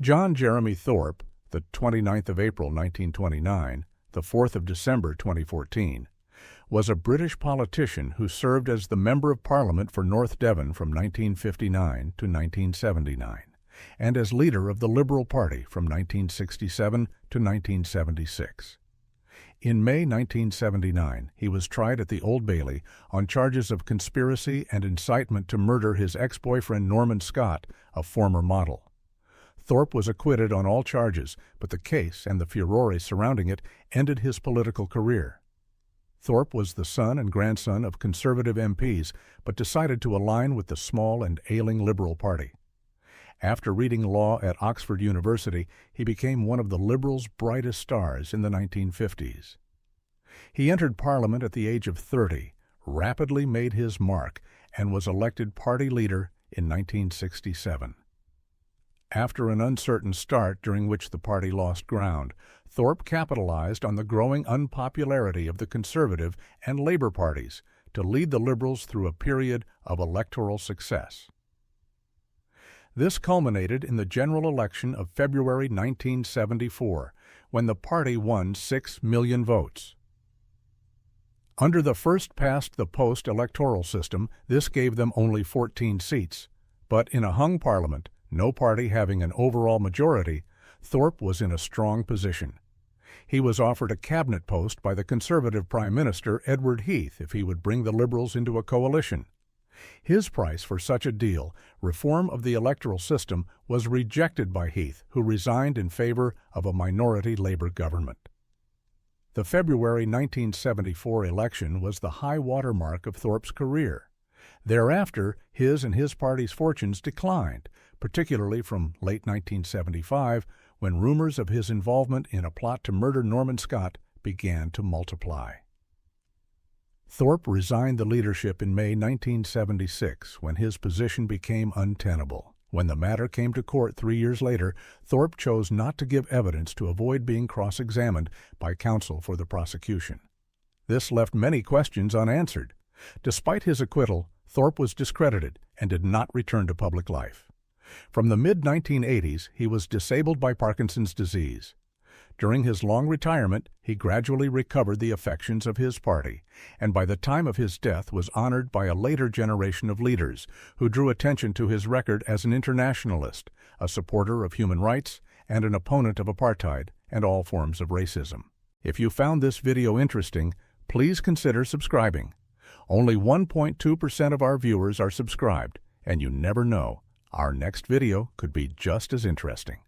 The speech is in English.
John Jeremy Thorpe, the 29th of April 1929, the 4th of December 2014, was a British politician who served as the Member of Parliament for North Devon from 1959 to 1979, and as leader of the Liberal Party from 1967 to 1976. In May 1979, he was tried at the Old Bailey on charges of conspiracy and incitement to murder his ex-boyfriend Norman Scott, a former model. Thorpe was acquitted on all charges, but the case and the furore surrounding it ended his political career. Thorpe was the son and grandson of conservative MPs, but decided to align with the small and ailing Liberal Party. After reading law at Oxford University, he became one of the Liberals' brightest stars in the 1950s. He entered Parliament at the age of 30, rapidly made his mark, and was elected party leader in 1967. After an uncertain start during which the party lost ground, Thorpe capitalized on the growing unpopularity of the Conservative and Labour parties to lead the Liberals through a period of electoral success. This culminated in the general election of February 1974, when the party won 6 million votes. Under the first-past-the-post electoral system, this gave them only 14 seats, but in a hung parliament, no party having an overall majority, Thorpe was in a strong position. He was offered a cabinet post by the Conservative Prime Minister Edward Heath if he would bring the Liberals into a coalition. His price for such a deal, reform of the electoral system, was rejected by Heath, who resigned in favor of a minority Labour government. The February 1974 election was the high-water mark of Thorpe's career. Thereafter, his and his party's fortunes declined, particularly from late 1975, when rumors of his involvement in a plot to murder Norman Scott began to multiply. Thorpe resigned the leadership in May 1976 when his position became untenable. When the matter came to court 3 years later, Thorpe chose not to give evidence to avoid being cross-examined by counsel for the prosecution. This left many questions unanswered. Despite his acquittal, Thorpe was discredited and did not return to public life. From the mid-1980s, he was disabled by Parkinson's disease. During his long retirement, he gradually recovered the affections of his party, and by the time of his death was honored by a later generation of leaders who drew attention to his record as an internationalist, a supporter of human rights, and an opponent of apartheid and all forms of racism. If you found this video interesting, please consider subscribing. Only 1.2% of our viewers are subscribed, and you never know, our next video could be just as interesting.